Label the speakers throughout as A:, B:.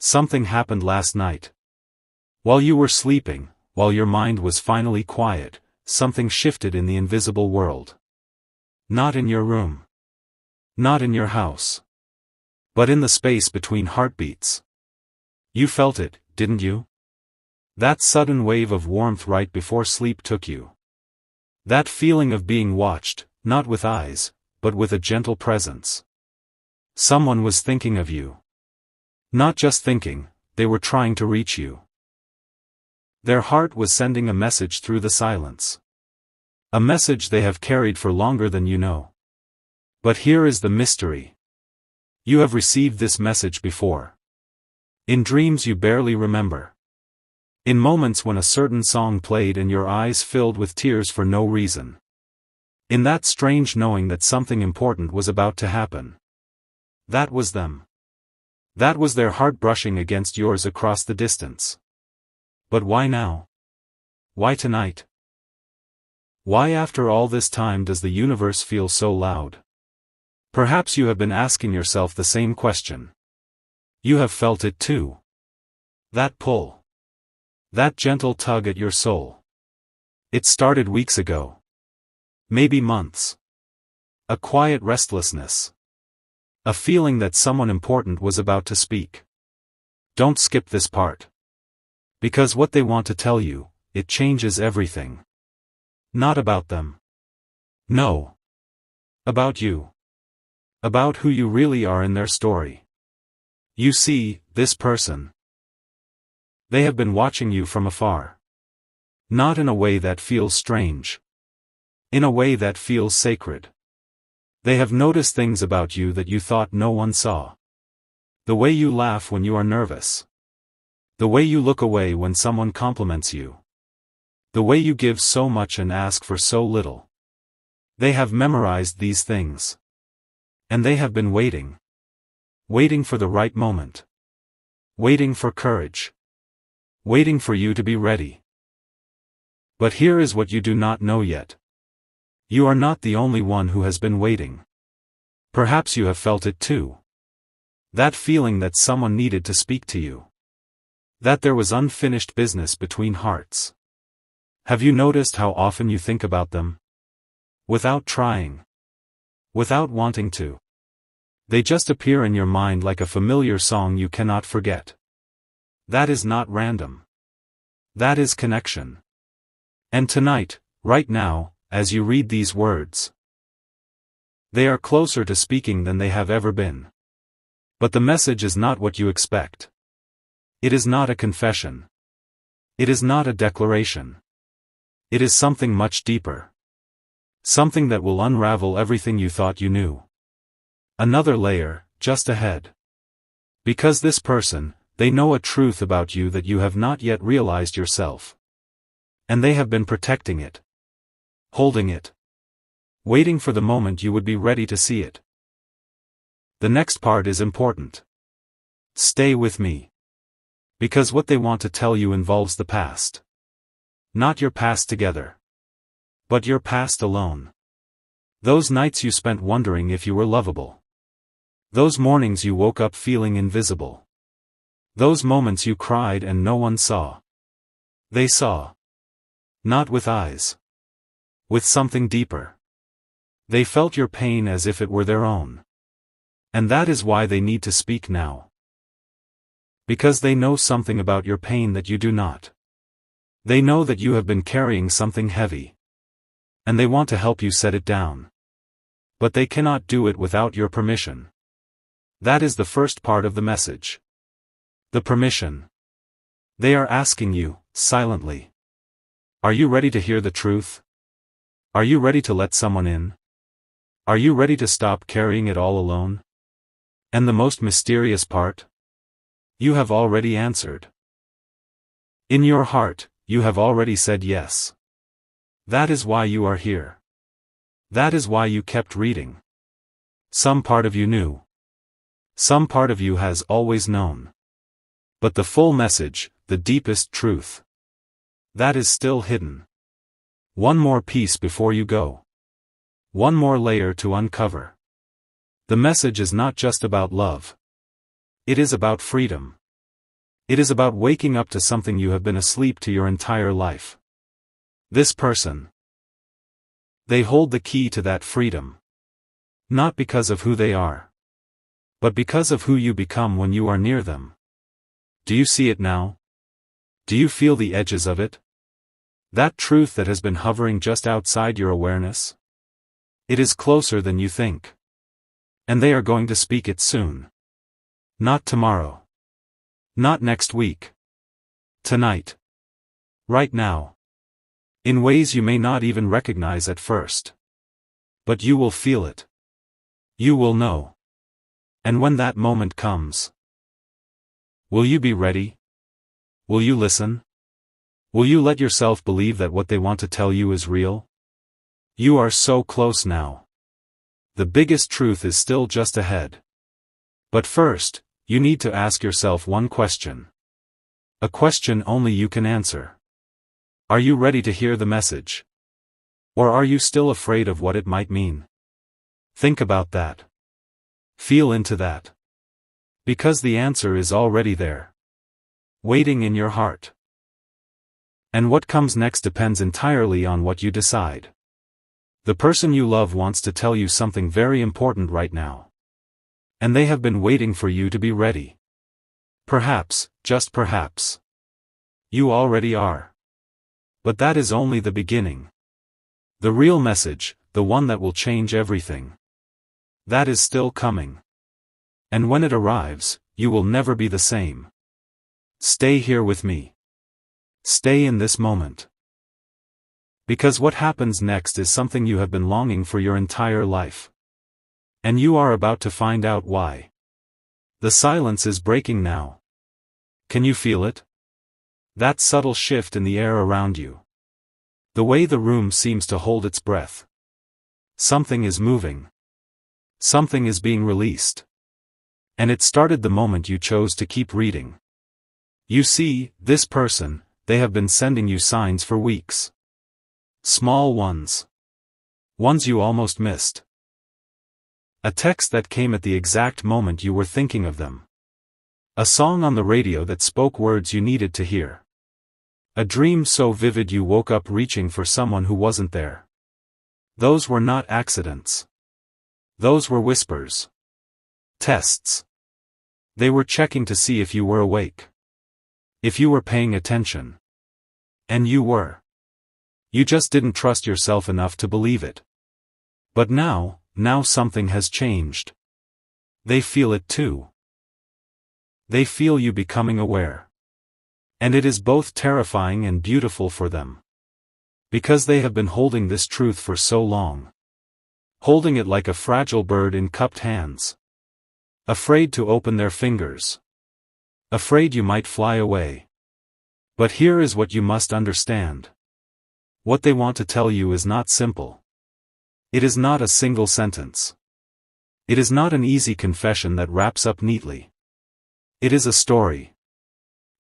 A: Something happened last night. While you were sleeping, while your mind was finally quiet, something shifted in the invisible world. Not in your room. Not in your house. But in the space between heartbeats. You felt it, didn't you? That sudden wave of warmth right before sleep took you. That feeling of being watched, not with eyes, but with a gentle presence. Someone was thinking of you. Not just thinking, they were trying to reach you. Their heart was sending a message through the silence. A message they have carried for longer than you know. But here is the mystery. You have received this message before. In dreams you barely remember. In moments when a certain song played and your eyes filled with tears for no reason. In that strange knowing that something important was about to happen. That was them. That was their heart brushing against yours across the distance. But why now? Why tonight? Why after all this time does the universe feel so loud? Perhaps you have been asking yourself the same question. You have felt it too. That pull. That gentle tug at your soul. It started weeks ago. Maybe months. A quiet restlessness. A feeling that someone important was about to speak. Don't skip this part. Because what they want to tell you, it changes everything. Not about them. No. About you. About who you really are in their story. You see, this person. They have been watching you from afar. Not in a way that feels strange. In a way that feels sacred. They have noticed things about you that you thought no one saw. The way you laugh when you are nervous. The way you look away when someone compliments you. The way you give so much and ask for so little. They have memorized these things. And they have been waiting. Waiting for the right moment. Waiting for courage. Waiting for you to be ready. But here is what you do not know yet. You are not the only one who has been waiting. Perhaps you have felt it too. That feeling that someone needed to speak to you. That there was unfinished business between hearts. Have you noticed how often you think about them? Without trying. Without wanting to. They just appear in your mind like a familiar song you cannot forget. That is not random. That is connection. And tonight, right now, as you read these words, they are closer to speaking than they have ever been. But the message is not what you expect. It is not a confession. It is not a declaration. It is something much deeper. Something that will unravel everything you thought you knew. Another layer, just ahead. Because this person, they know a truth about you that you have not yet realized yourself. And they have been protecting it. Holding it. Waiting for the moment you would be ready to see it. The next part is important. Stay with me. Because what they want to tell you involves the past. Not your past together. But your past alone. Those nights you spent wondering if you were lovable. Those mornings you woke up feeling invisible. Those moments you cried and no one saw. They saw. Not with eyes. With something deeper. They felt your pain as if it were their own. And that is why they need to speak now. Because they know something about your pain that you do not. They know that you have been carrying something heavy. And they want to help you set it down. But they cannot do it without your permission. That is the first part of the message. The permission. They are asking you, silently. Are you ready to hear the truth? Are you ready to let someone in? Are you ready to stop carrying it all alone? And the most mysterious part? You have already answered. In your heart, you have already said yes. That is why you are here. That is why you kept reading. Some part of you knew. Some part of you has always known. But the full message, the deepest truth, that is still hidden. One more piece before you go. One more layer to uncover. The message is not just about love. It is about freedom. It is about waking up to something you have been asleep to your entire life. This person. They hold the key to that freedom. Not because of who they are, but because of who you become when you are near them. Do you see it now? Do you feel the edges of it? That truth that has been hovering just outside your awareness? It is closer than you think. And they are going to speak it soon. Not tomorrow. Not next week. Tonight. Right now. In ways you may not even recognize at first. But you will feel it. You will know. And when that moment comes, will you be ready? Will you listen? Will you let yourself believe that what they want to tell you is real? You are so close now. The biggest truth is still just ahead. But first, you need to ask yourself one question. A question only you can answer. Are you ready to hear the message? Or are you still afraid of what it might mean? Think about that. Feel into that. Because the answer is already there. Waiting in your heart. And what comes next depends entirely on what you decide. The person you love wants to tell you something very important right now. And they have been waiting for you to be ready. Perhaps, just perhaps, you already are. But that is only the beginning. The real message, the one that will change everything. That is still coming. And when it arrives, you will never be the same. Stay here with me. Stay in this moment. Because what happens next is something you have been longing for your entire life. And you are about to find out why. The silence is breaking now. Can you feel it? That subtle shift in the air around you. The way the room seems to hold its breath. Something is moving. Something is being released. And it started the moment you chose to keep reading. You see, this person, they have been sending you signs for weeks. Small ones. Ones you almost missed. A text that came at the exact moment you were thinking of them. A song on the radio that spoke words you needed to hear. A dream so vivid you woke up reaching for someone who wasn't there. Those were not accidents. Those were whispers. Tests. They were checking to see if you were awake. If you were paying attention. And you were. You just didn't trust yourself enough to believe it. But now something has changed. They feel it too. They feel you becoming aware. And it is both terrifying and beautiful for them. Because they have been holding this truth for so long. Holding it like a fragile bird in cupped hands. Afraid to open their fingers. Afraid you might fly away. But here is what you must understand. What they want to tell you is not simple. It is not a single sentence. It is not an easy confession that wraps up neatly. It is a story.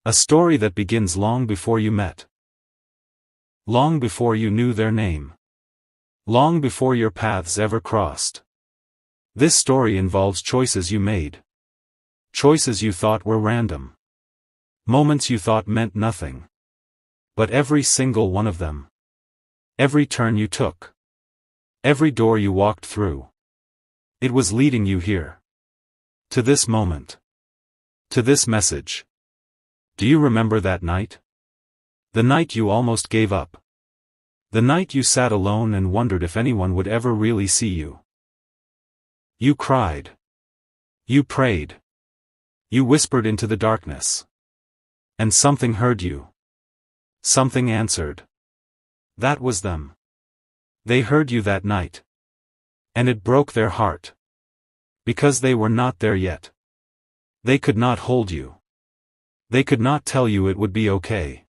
A: A story that begins long before you met. Long before you knew their name. Long before your paths ever crossed. This story involves choices you made. Choices you thought were random. Moments you thought meant nothing. But every single one of them. Every turn you took. Every door you walked through. It was leading you here. To this moment. To this message. Do you remember that night? The night you almost gave up. The night you sat alone and wondered if anyone would ever really see you. You cried. You prayed. You whispered into the darkness. And something heard you. Something answered. That was them. They heard you that night. And it broke their heart. Because they were not there yet. They could not hold you. They could not tell you it would be okay.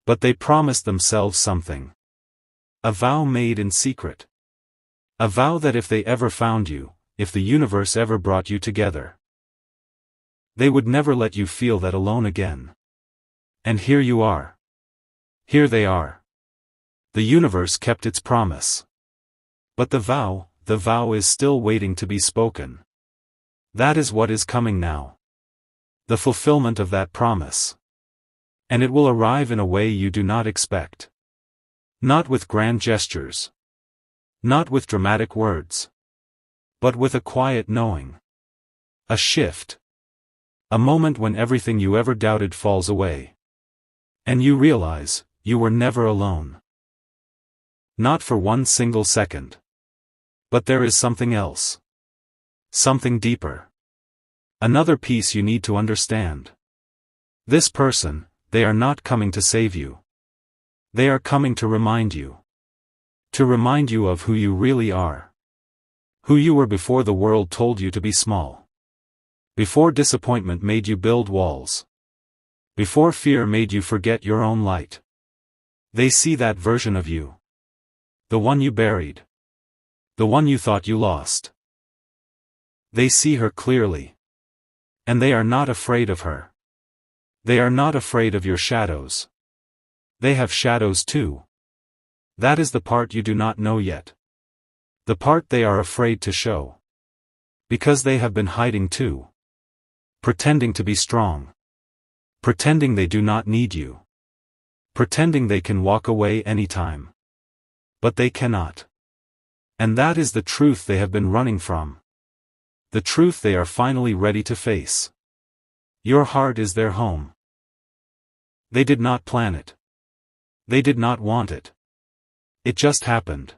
A: But they promised themselves something. A vow made in secret. A vow that if they ever found you, if the universe ever brought you together, they would never let you feel that alone again. And here you are. Here they are. The universe kept its promise. But the vow is still waiting to be spoken. That is what is coming now. The fulfillment of that promise. And it will arrive in a way you do not expect. Not with grand gestures. Not with dramatic words. But with a quiet knowing. A shift. A moment when everything you ever doubted falls away. And you realize, you were never alone. Not for one single second. But there is something else. Something deeper. Another piece you need to understand. This person, they are not coming to save you. They are coming to remind you. To remind you of who you really are. Who you were before the world told you to be small. Before disappointment made you build walls. Before fear made you forget your own light. They see that version of you. The one you buried. The one you thought you lost. They see her clearly. And they are not afraid of her. They are not afraid of your shadows. They have shadows too. That is the part you do not know yet. The part they are afraid to show. Because they have been hiding too. Pretending to be strong. Pretending they do not need you. Pretending they can walk away anytime. But they cannot. And that is the truth they have been running from. The truth they are finally ready to face. Your heart is their home. They did not plan it. They did not want it. It just happened.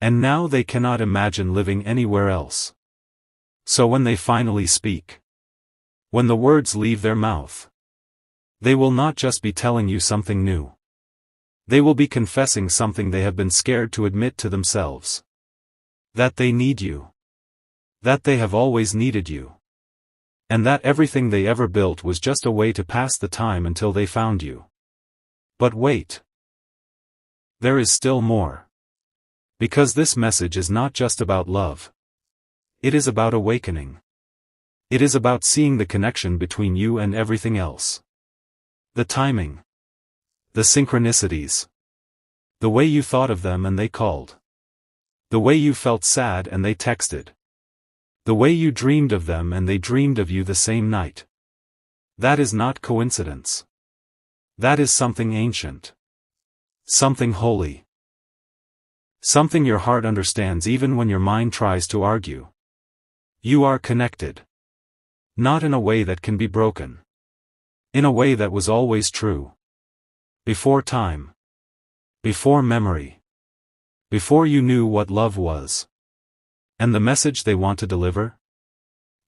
A: And now they cannot imagine living anywhere else. So when they finally speak, when the words leave their mouth, they will not just be telling you something new. They will be confessing something they have been scared to admit to themselves. That they need you. That they have always needed you. And that everything they ever built was just a way to pass the time until they found you. But wait. There is still more. Because this message is not just about love. It is about awakening. It is about seeing the connection between you and everything else. The timing. The synchronicities. The way you thought of them and they called. The way you felt sad and they texted. The way you dreamed of them and they dreamed of you the same night. That is not coincidence. That is something ancient. Something holy. Something your heart understands even when your mind tries to argue. You are connected. Not in a way that can be broken. In a way that was always true. Before time. Before memory. Before you knew what love was. And the message they want to deliver?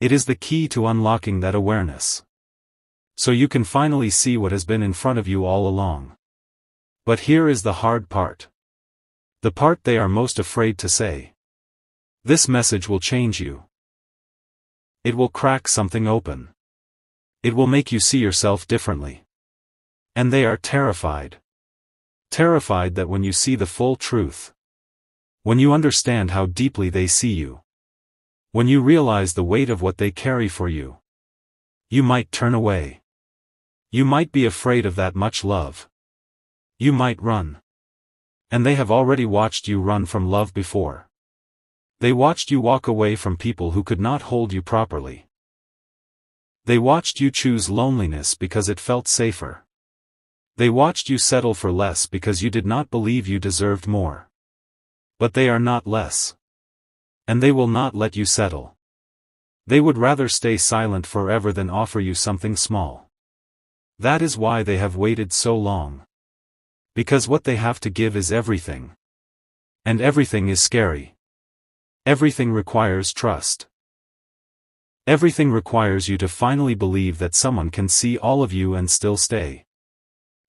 A: It is the key to unlocking that awareness. So you can finally see what has been in front of you all along. But here is the hard part. The part they are most afraid to say. This message will change you. It will crack something open. It will make you see yourself differently. And they are terrified. Terrified that when you see the full truth. When you understand how deeply they see you. When you realize the weight of what they carry for you. You might turn away. You might be afraid of that much love. You might run. And they have already watched you run from love before. They watched you walk away from people who could not hold you properly. They watched you choose loneliness because it felt safer. They watched you settle for less because you did not believe you deserved more. But they are not less. And they will not let you settle. They would rather stay silent forever than offer you something small. That is why they have waited so long. Because what they have to give is everything. And everything is scary. Everything requires trust. Everything requires you to finally believe that someone can see all of you and still stay.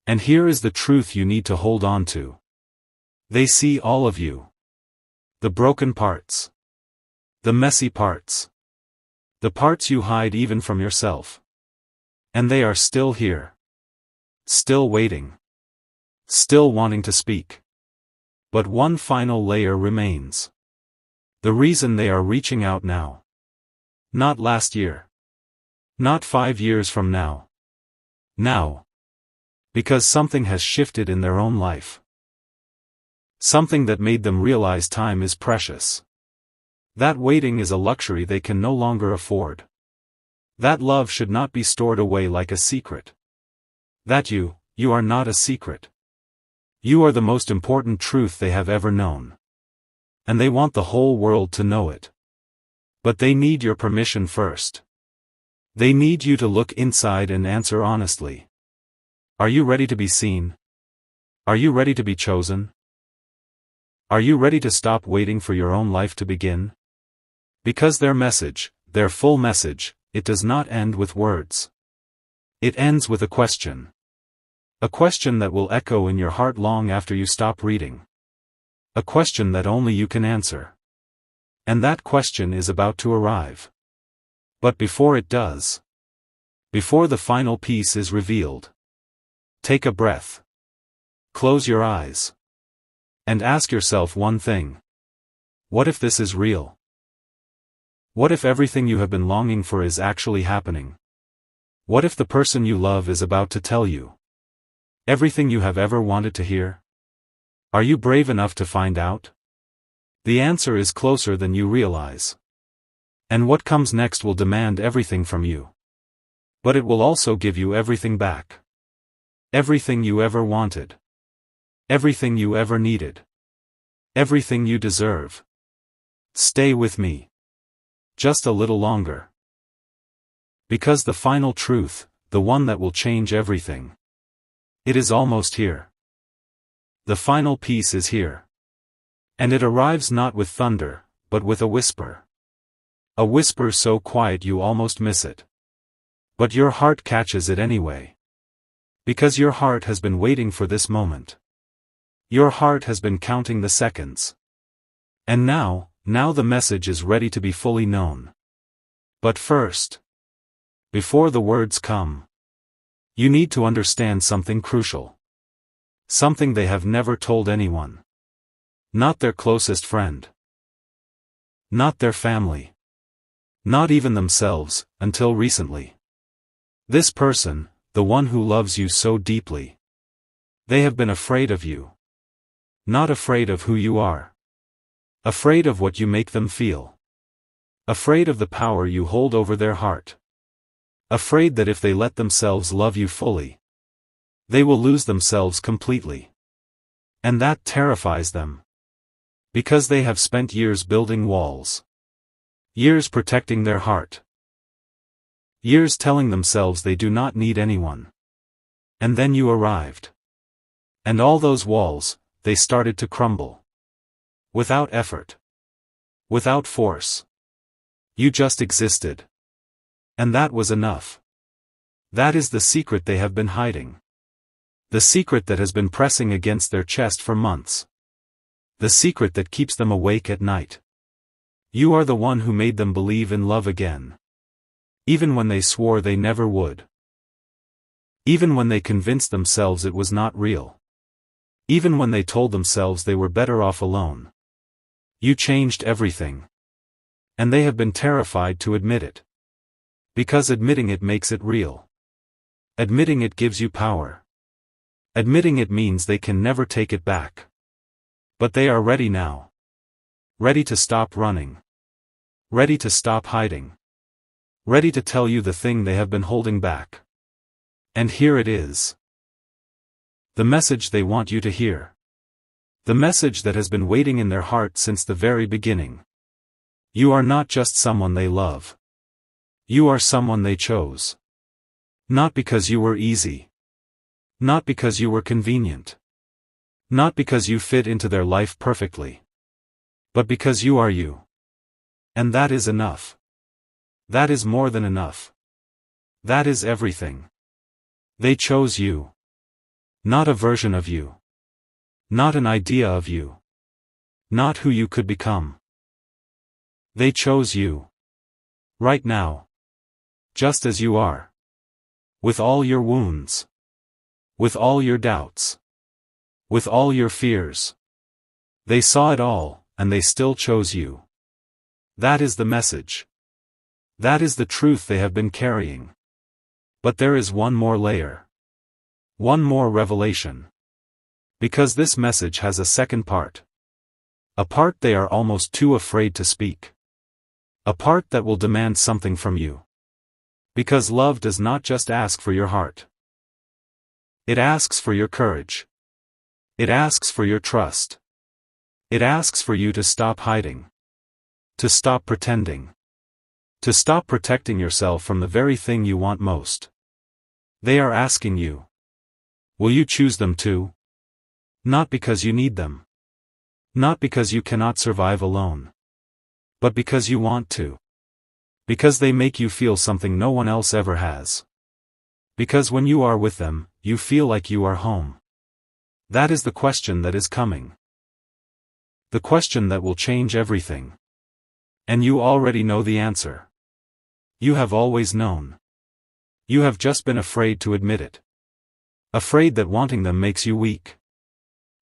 A: And here is the truth you need to hold on to. They see all of you. The broken parts. The messy parts. The parts you hide even from yourself. And they are still here. Still waiting. Still wanting to speak. But one final layer remains. The reason they are reaching out now. Not last year. Not 5 years from now. Now. Because something has shifted in their own life. Something that made them realize time is precious. That waiting is a luxury they can no longer afford. That love should not be stored away like a secret. That you are not a secret. You are the most important truth they have ever known. And they want the whole world to know it. But they need your permission first. They need you to look inside and answer honestly. Are you ready to be seen? Are you ready to be chosen? Are you ready to stop waiting for your own life to begin? Because their message, their full message, it does not end with words. It ends with a question. A question that will echo in your heart long after you stop reading. A question that only you can answer. And that question is about to arrive. But before it does, before the final piece is revealed, take a breath. Close your eyes. And ask yourself one thing. What if this is real? What if everything you have been longing for is actually happening? What if the person you love is about to tell you everything you have ever wanted to hear? Are you brave enough to find out? The answer is closer than you realize. And what comes next will demand everything from you. But it will also give you everything back. Everything you ever wanted. Everything you ever needed. Everything you deserve. Stay with me. Just a little longer. Because the final truth, the one that will change everything, it is almost here. The final piece is here. And it arrives not with thunder, but with a whisper. A whisper so quiet you almost miss it. But your heart catches it anyway. Because your heart has been waiting for this moment. Your heart has been counting the seconds. And now the message is ready to be fully known. But first, before the words come, you need to understand something crucial. Something they have never told anyone. Not their closest friend. Not their family. Not even themselves, until recently. This person, the one who loves you so deeply. They have been afraid of you. Not afraid of who you are. Afraid of what you make them feel. Afraid of the power you hold over their heart. Afraid that if they let themselves love you fully, they will lose themselves completely. And that terrifies them. Because they have spent years building walls. Years protecting their heart. Years telling themselves they do not need anyone. And then you arrived. And all those walls, they started to crumble. Without effort. Without force. You just existed. And that was enough. That is the secret they have been hiding. The secret that has been pressing against their chest for months. The secret that keeps them awake at night. You are the one who made them believe in love again. Even when they swore they never would. Even when they convinced themselves it was not real. Even when they told themselves they were better off alone. You changed everything. And they have been terrified to admit it. Because admitting it makes it real. Admitting it gives you power. Admitting it means they can never take it back. But they are ready now. Ready to stop running. Ready to stop hiding. Ready to tell you the thing they have been holding back. And here it is. The message they want you to hear. The message that has been waiting in their heart since the very beginning. You are not just someone they love. You are someone they chose. Not because you were easy. Not because you were convenient. Not because you fit into their life perfectly. But because you are you. And that is enough. That is more than enough. That is everything. They chose you. Not a version of you. Not an idea of you. Not who you could become. They chose you. Right now. Just as you are. With all your wounds. With all your doubts. With all your fears. They saw it all, and they still chose you. That is the message. That is the truth they have been carrying. But there is one more layer. One more revelation. Because this message has a second part. A part they are almost too afraid to speak. A part that will demand something from you. Because love does not just ask for your heart. It asks for your courage. It asks for your trust. It asks for you to stop hiding. To stop pretending. To stop protecting yourself from the very thing you want most. They are asking you. Will you choose them too? Not because you need them. Not because you cannot survive alone. But because you want to. Because they make you feel something no one else ever has. Because when you are with them, you feel like you are home. That is the question that is coming. The question that will change everything. And you already know the answer. You have always known. You have just been afraid to admit it. Afraid that wanting them makes you weak.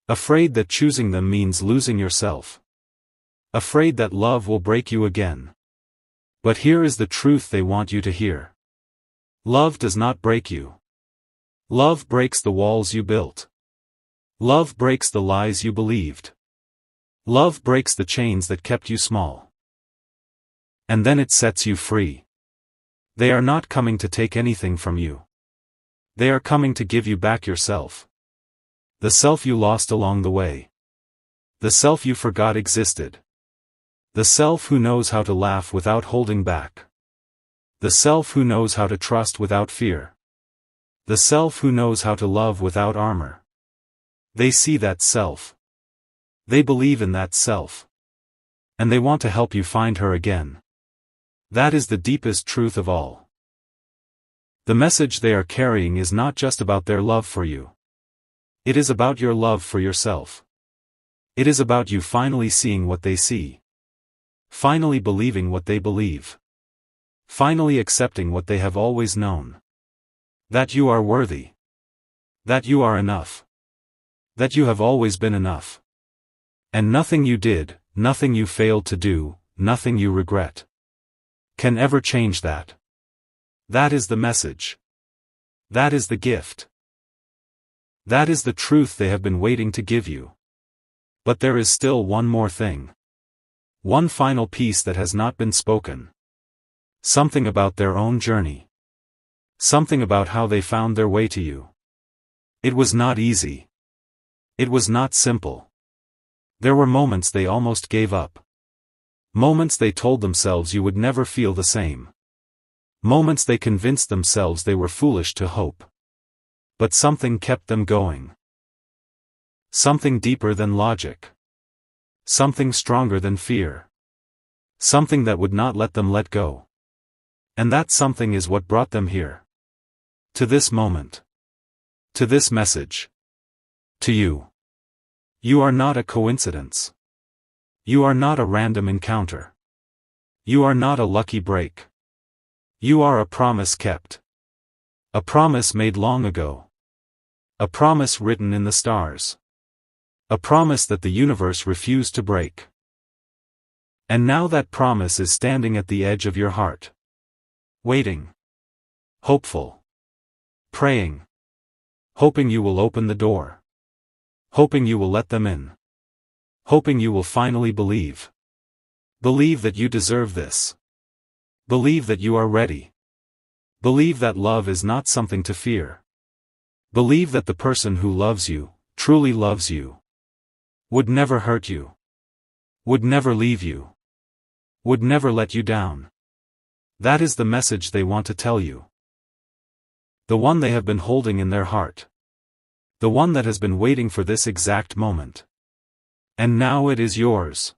A: Afraid that choosing them means losing yourself. Afraid that love will break you again. But here is the truth they want you to hear. Love does not break you. Love breaks the walls you built. Love breaks the lies you believed. Love breaks the chains that kept you small. And then it sets you free. They are not coming to take anything from you. They are coming to give you back yourself. The self you lost along the way. The self you forgot existed. The self who knows how to laugh without holding back. The self who knows how to trust without fear. The self who knows how to love without armor. They see that self. They believe in that self. And they want to help you find her again. That is the deepest truth of all. The message they are carrying is not just about their love for you. It is about your love for yourself. It is about you finally seeing what they see. Finally believing what they believe. Finally accepting what they have always known. That you are worthy. That you are enough. That you have always been enough. And nothing you did, nothing you failed to do, nothing you regret, can ever change that. That is the message. That is the gift. That is the truth they have been waiting to give you. But there is still one more thing. One final piece that has not been spoken. Something about their own journey. Something about how they found their way to you. It was not easy. It was not simple. There were moments they almost gave up. Moments they told themselves you would never feel the same. Moments they convinced themselves they were foolish to hope. But something kept them going. Something deeper than logic. Something stronger than fear. Something that would not let them let go. And that something is what brought them here. To this moment. To this message. To you. You are not a coincidence. You are not a random encounter. You are not a lucky break. You are a promise kept. A promise made long ago. A promise written in the stars. A promise that the universe refused to break. And now that promise is standing at the edge of your heart. Waiting. Hopeful. Praying. Hoping you will open the door. Hoping you will let them in. Hoping you will finally believe. Believe that you deserve this. Believe that you are ready. Believe that love is not something to fear. Believe that the person who loves you, truly loves you, would never hurt you. Would never leave you. Would never let you down. That is the message they want to tell you. The one they have been holding in their heart. The one that has been waiting for this exact moment. And now it is yours.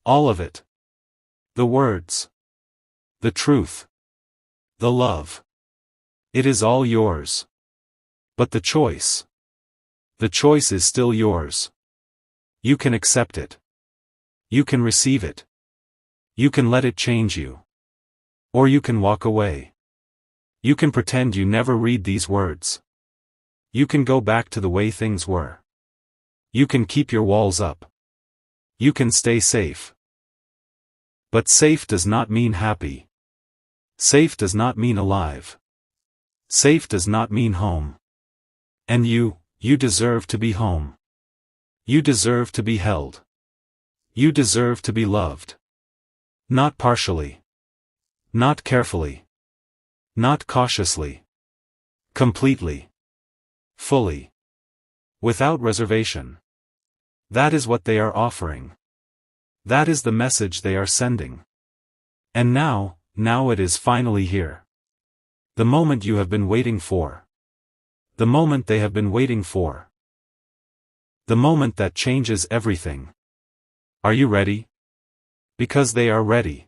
A: All of it. The words. The truth. The love. It is all yours. But the choice. The choice is still yours. You can accept it. You can receive it. You can let it change you. Or you can walk away. You can pretend you never read these words. You can go back to the way things were. You can keep your walls up. You can stay safe. But safe does not mean happy. Safe does not mean alive. Safe does not mean home. And you deserve to be home. You deserve to be held. You deserve to be loved. Not partially. Not carefully. Not cautiously. Completely. Fully. Without reservation. That is what they are offering. That is the message they are sending. And now it is finally here. The moment you have been waiting for. The moment they have been waiting for. The moment that changes everything. Are you ready? Because they are ready.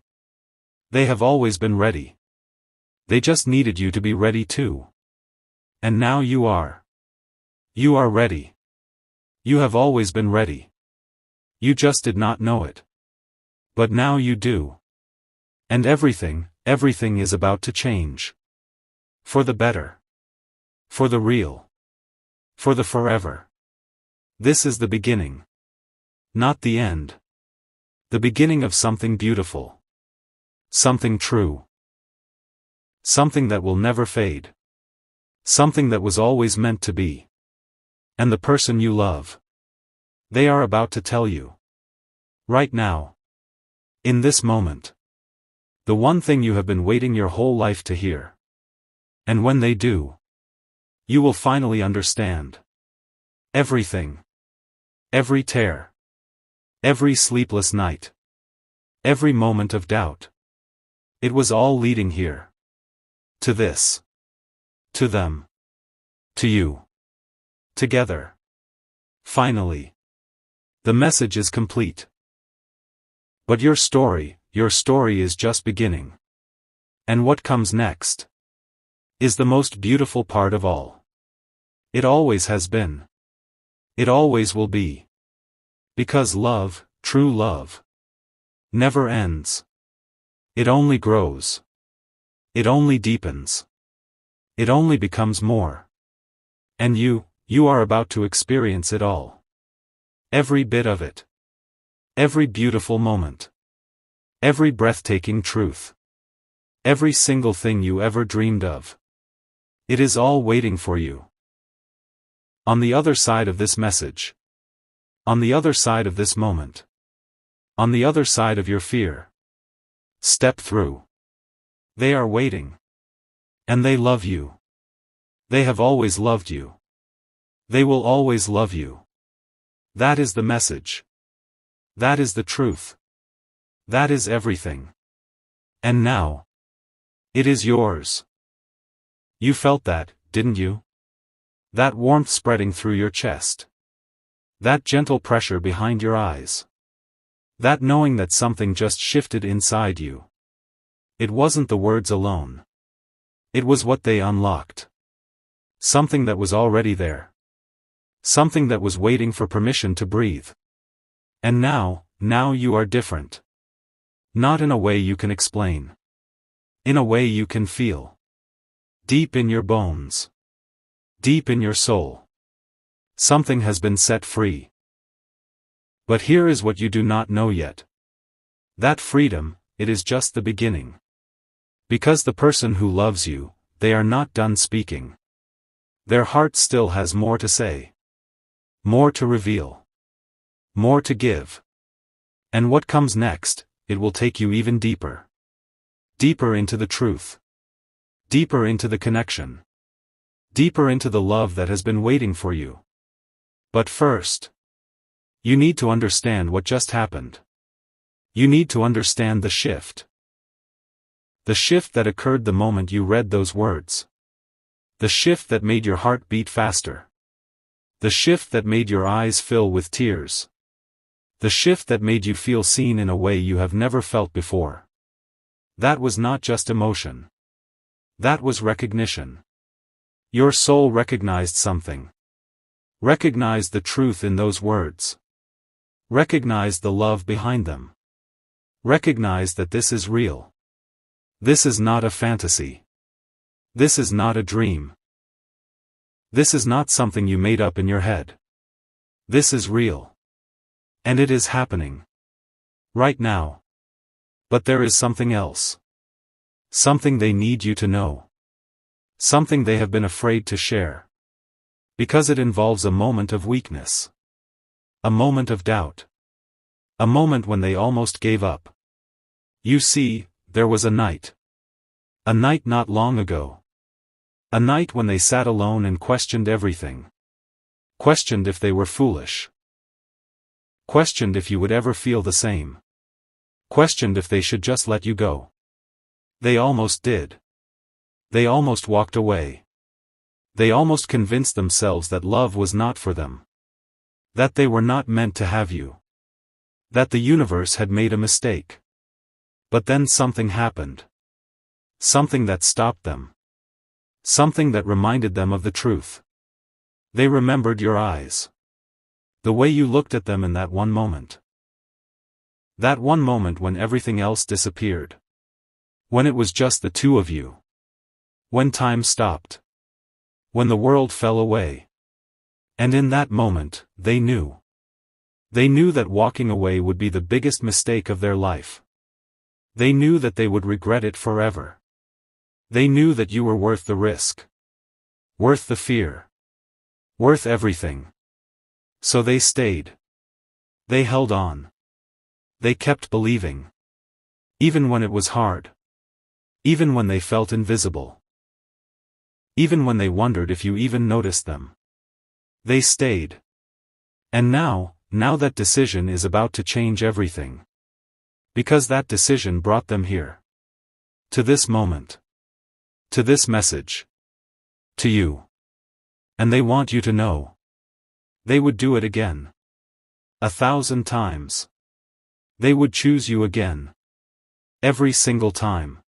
A: They have always been ready. They just needed you to be ready too. And now you are. You are ready. You have always been ready. You just did not know it. But now you do. And everything is about to change. For the better. For the real. For the forever. This is the beginning. Not the end. The beginning of something beautiful. Something true. Something that will never fade. Something that was always meant to be. And the person you love. They are about to tell you. Right now. In this moment. The one thing you have been waiting your whole life to hear. And when they do, you will finally understand. Everything. Every tear. Every sleepless night. Every moment of doubt. It was all leading here. To this. To them. To you. Together. Finally. The message is complete. But your story is just beginning. And what comes next is the most beautiful part of all. It always has been. It always will be. Because love, true love, never ends. It only grows. It only deepens. It only becomes more. And you are about to experience it all. Every bit of it. Every beautiful moment. Every breathtaking truth. Every single thing you ever dreamed of. It is all waiting for you. On the other side of this message. On the other side of this moment. On the other side of your fear. Step through. They are waiting. And they love you. They have always loved you. They will always love you. That is the message. That is the truth. That is everything. And now. It is yours. You felt that, didn't you? That warmth spreading through your chest. That gentle pressure behind your eyes. That knowing that something just shifted inside you. It wasn't the words alone. It was what they unlocked. Something that was already there. Something that was waiting for permission to breathe. And now you are different. Not in a way you can explain. In a way you can feel. Deep in your bones. Deep in your soul. Something has been set free. But here is what you do not know yet. That freedom, it is just the beginning. Because the person who loves you, they are not done speaking. Their heart still has more to say. More to reveal. More to give. And what comes next, it will take you even deeper. Deeper into the truth. Deeper into the connection. Deeper into the love that has been waiting for you. But first, you need to understand what just happened. You need to understand the shift. The shift that occurred the moment you read those words. The shift that made your heart beat faster. The shift that made your eyes fill with tears. The shift that made you feel seen in a way you have never felt before. That was not just emotion. That was recognition. Your soul recognized something. Recognized the truth in those words. Recognized the love behind them. Recognized that this is real. This is not a fantasy. This is not a dream. This is not something you made up in your head. This is real. And it is happening. Right now. But there is something else. Something they need you to know. Something they have been afraid to share. Because it involves a moment of weakness. A moment of doubt. A moment when they almost gave up. You see, there was a night. A night not long ago. A night when they sat alone and questioned everything. Questioned if they were foolish. Questioned if you would ever feel the same. Questioned if they should just let you go. They almost did. They almost walked away. They almost convinced themselves that love was not for them. That they were not meant to have you. That the universe had made a mistake. But then something happened. Something that stopped them. Something that reminded them of the truth. They remembered your eyes. The way you looked at them in that one moment. That one moment when everything else disappeared. When it was just the two of you. When time stopped. When the world fell away. And in that moment, they knew. They knew that walking away would be the biggest mistake of their life. They knew that they would regret it forever. They knew that you were worth the risk. Worth the fear. Worth everything. So they stayed. They held on. They kept believing. Even when it was hard. Even when they felt invisible. Even when they wondered if you even noticed them. They stayed. And now that decision is about to change everything. Because that decision brought them here. To this moment. To this message. To you. And they want you to know. They would do it again. 1,000 times. They would choose you again. Every single time.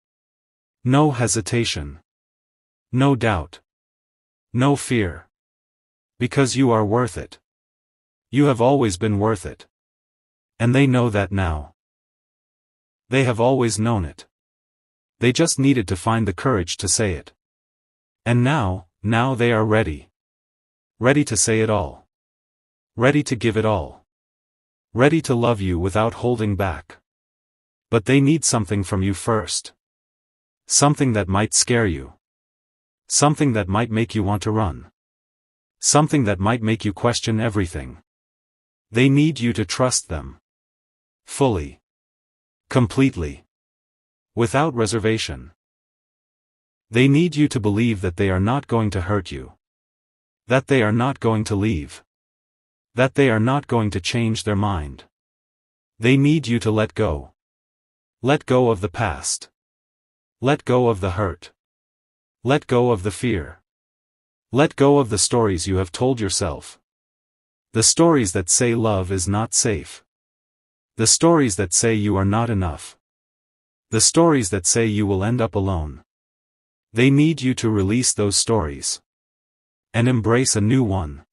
A: No hesitation. No doubt. No fear. Because you are worth it. You have always been worth it. And they know that now. They have always known it. They just needed to find the courage to say it. And now they are ready. Ready to say it all. Ready to give it all. Ready to love you without holding back. But they need something from you first. Something that might scare you. Something that might make you want to run. Something that might make you question everything. They need you to trust them. Fully. Completely. Without reservation. They need you to believe that they are not going to hurt you. That they are not going to leave. That they are not going to change their mind. They need you to let go. Let go of the past. Let go of the hurt. Let go of the fear. Let go of the stories you have told yourself. The stories that say love is not safe. The stories that say you are not enough. The stories that say you will end up alone. They need you to release those stories. And embrace a new one.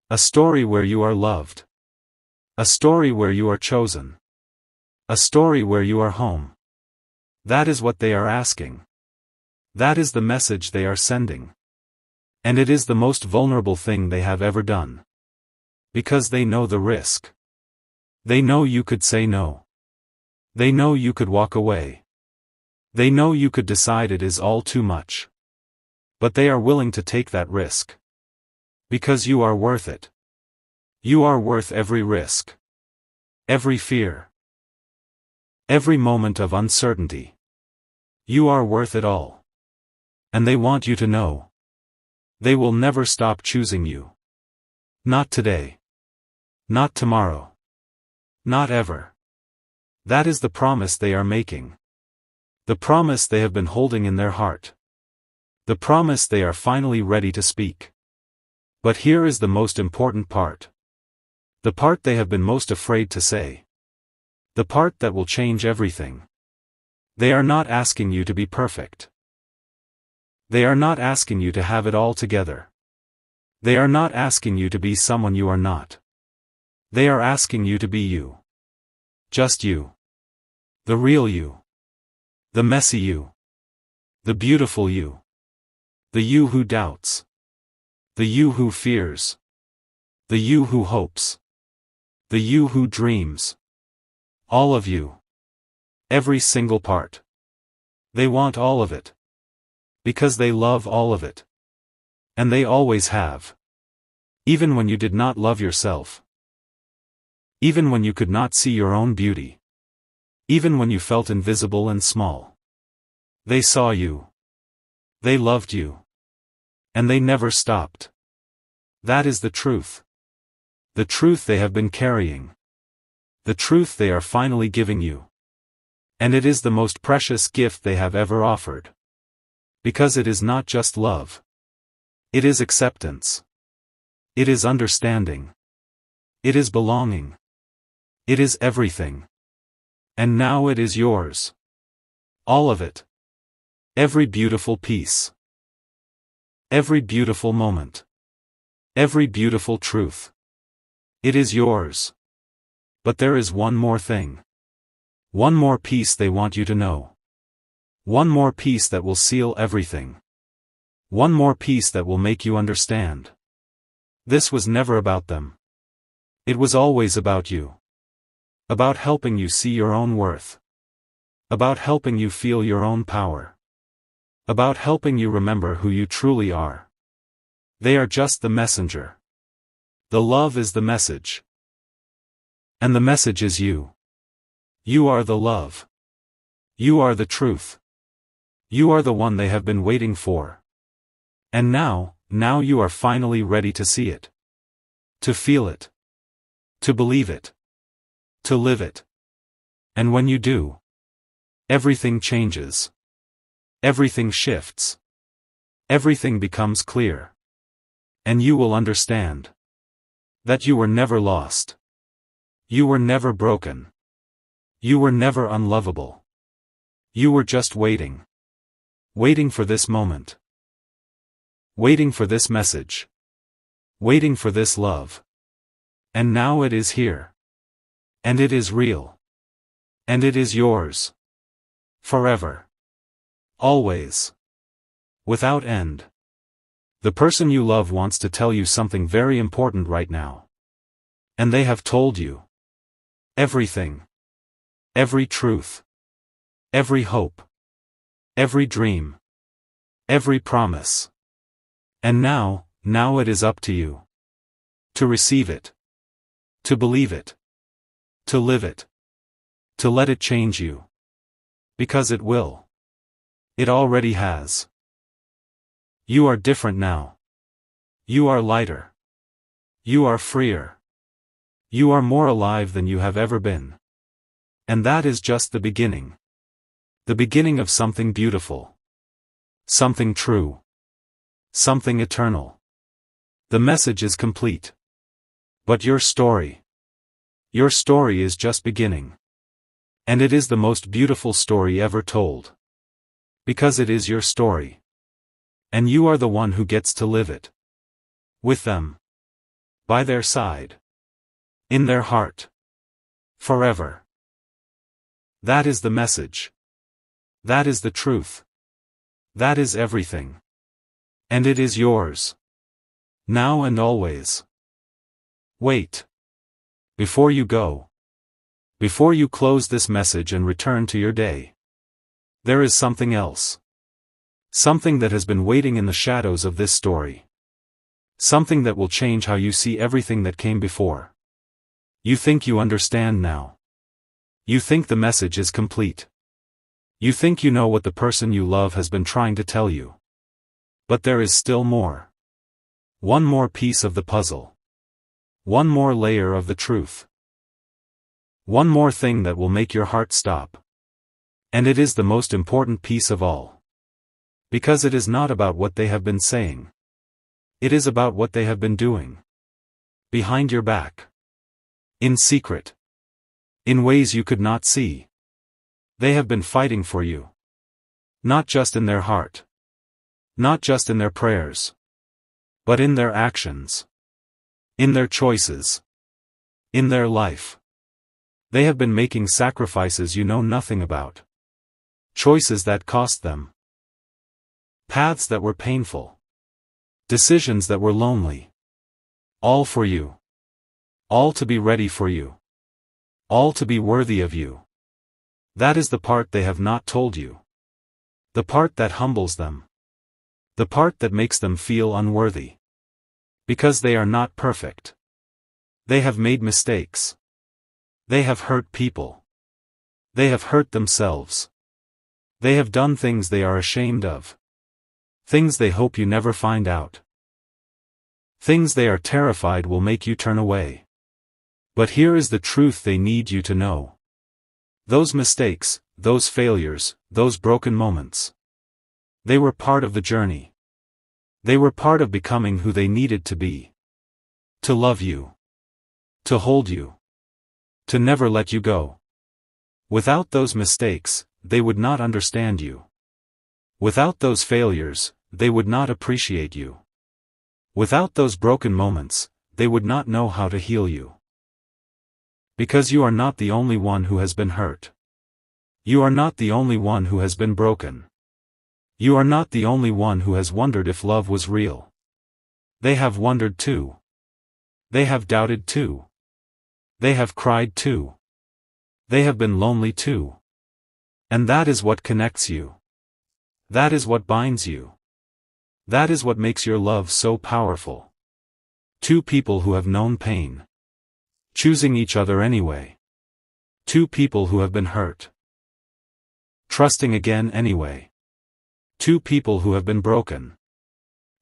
A: A story where you are loved. A story where you are chosen. A story where you are home. That is what they are asking. That is the message they are sending. And it is the most vulnerable thing they have ever done. Because they know the risk. They know you could say no. They know you could walk away. They know you could decide it is all too much. But they are willing to take that risk. Because you are worth it. You are worth every risk. Every fear. Every moment of uncertainty. You are worth it all. And they want you to know. They will never stop choosing you. Not today. Not tomorrow. Not ever. That is the promise they are making. The promise they have been holding in their heart. The promise they are finally ready to speak. But here is the most important part. The part they have been most afraid to say. The part that will change everything. They are not asking you to be perfect. They are not asking you to have it all together. They are not asking you to be someone you are not. They are asking you to be you. Just you. The real you. The messy you. The beautiful you. The you who doubts. The you who fears. The you who hopes. The you who dreams. All of you. Every single part. They want all of it. Because they love all of it. And they always have. Even when you did not love yourself. Even when you could not see your own beauty. Even when you felt invisible and small. They saw you. They loved you. And they never stopped. That is the truth. The truth they have been carrying. The truth they are finally giving you. And it is the most precious gift they have ever offered. Because it is not just love. It is acceptance. It is understanding. It is belonging. It is everything. And now it is yours. All of it. Every beautiful piece. Every beautiful moment. Every beautiful truth. It is yours. But there is one more thing. One more piece they want you to know. One more piece that will seal everything. One more piece that will make you understand. This was never about them. It was always about you. About helping you see your own worth. About helping you feel your own power. About helping you remember who you truly are. They are just the messenger. The love is the message. And the message is you. You are the love. You are the truth. You are the one they have been waiting for. And now you are finally ready to see it. To feel it. To believe it. To live it. And when you do, everything changes. Everything shifts. Everything becomes clear. And you will understand that you were never lost. You were never broken. You were never unlovable. You were just waiting. Waiting for this moment. Waiting for this message. Waiting for this love. And now it is here. And it is real. And it is yours. Forever. Always. Without end. The person you love wants to tell you something very important right now. And they have told you. Everything. Every truth. Every hope. Every dream. Every promise. And now it is up to you. To receive it. To believe it. To live it. To let it change you. Because it will. It already has. You are different now. You are lighter. You are freer. You are more alive than you have ever been. And that is just the beginning. The beginning of something beautiful. Something true. Something eternal. The message is complete. But your story is just beginning. And it is the most beautiful story ever told. Because it is your story. And you are the one who gets to live it. With them. By their side. In their heart. Forever. That is the message. That is the truth. That is everything. And it is yours. Now and always. Wait. Before you go. Before you close this message and return to your day. There is something else. Something that has been waiting in the shadows of this story. Something that will change how you see everything that came before. You think you understand now. You think the message is complete. You think you know what the person you love has been trying to tell you. But there is still more. One more piece of the puzzle. One more layer of the truth. One more thing that will make your heart stop. And it is the most important piece of all. Because it is not about what they have been saying. It is about what they have been doing. Behind your back. In secret. In ways you could not see. They have been fighting for you. Not just in their heart. Not just in their prayers. But in their actions. In their choices. In their life. They have been making sacrifices you know nothing about. Choices that cost them. Paths that were painful. Decisions that were lonely. All for you. All to be ready for you. All to be worthy of you. That is the part they have not told you. The part that humbles them. The part that makes them feel unworthy. Because they are not perfect. They have made mistakes. They have hurt people. They have hurt themselves. They have done things they are ashamed of. Things they hope you never find out. Things they are terrified will make you turn away. But here is the truth they need you to know. Those mistakes, those failures, those broken moments. They were part of the journey. They were part of becoming who they needed to be. To love you. To hold you. To never let you go. Without those mistakes, they would not understand you. Without those failures, they would not appreciate you. Without those broken moments, they would not know how to heal you. Because you are not the only one who has been hurt. You are not the only one who has been broken. You are not the only one who has wondered if love was real. They have wondered too. They have doubted too. They have cried too. They have been lonely too. And that is what connects you. That is what binds you. That is what makes your love so powerful. Two people who have known pain. Choosing each other anyway. Two people who have been hurt. Trusting again anyway. Two people who have been broken.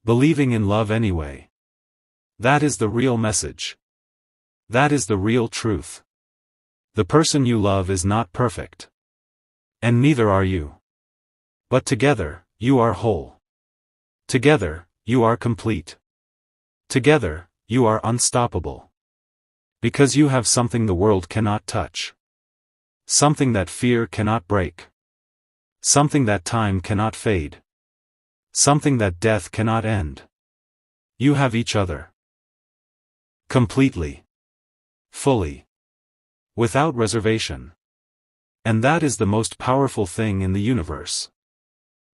A: Believing in love anyway. That is the real message. That is the real truth. The person you love is not perfect. And neither are you. But together, you are whole. Together, you are complete. Together, you are unstoppable. Because you have something the world cannot touch. Something that fear cannot break. Something that time cannot fade. Something that death cannot end. You have each other. Completely. Fully. Without reservation. And that is the most powerful thing in the universe.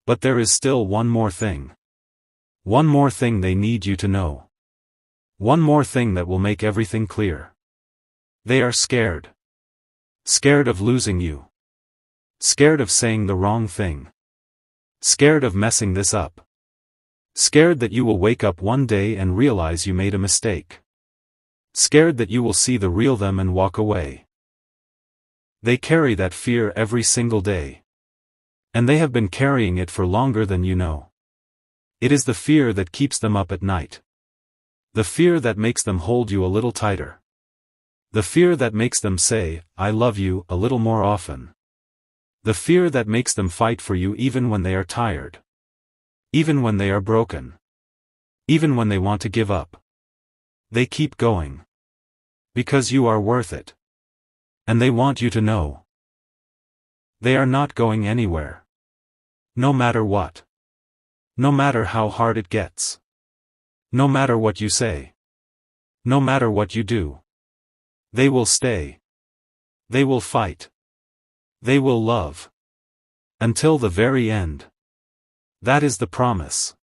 A: But there is still one more thing. One more thing they need you to know. One more thing that will make everything clear. They are scared. Scared of losing you. Scared of saying the wrong thing. Scared of messing this up. Scared that you will wake up one day and realize you made a mistake. Scared that you will see the real them and walk away. They carry that fear every single day. And they have been carrying it for longer than you know. It is the fear that keeps them up at night. The fear that makes them hold you a little tighter. The fear that makes them say, "I love you," a little more often. The fear that makes them fight for you even when they are tired. Even when they are broken. Even when they want to give up. They keep going. Because you are worth it. And they want you to know. They are not going anywhere. No matter what. No matter how hard it gets. No matter what you say. No matter what you do. They will stay. They will fight. They will love. Until the very end. That is the promise.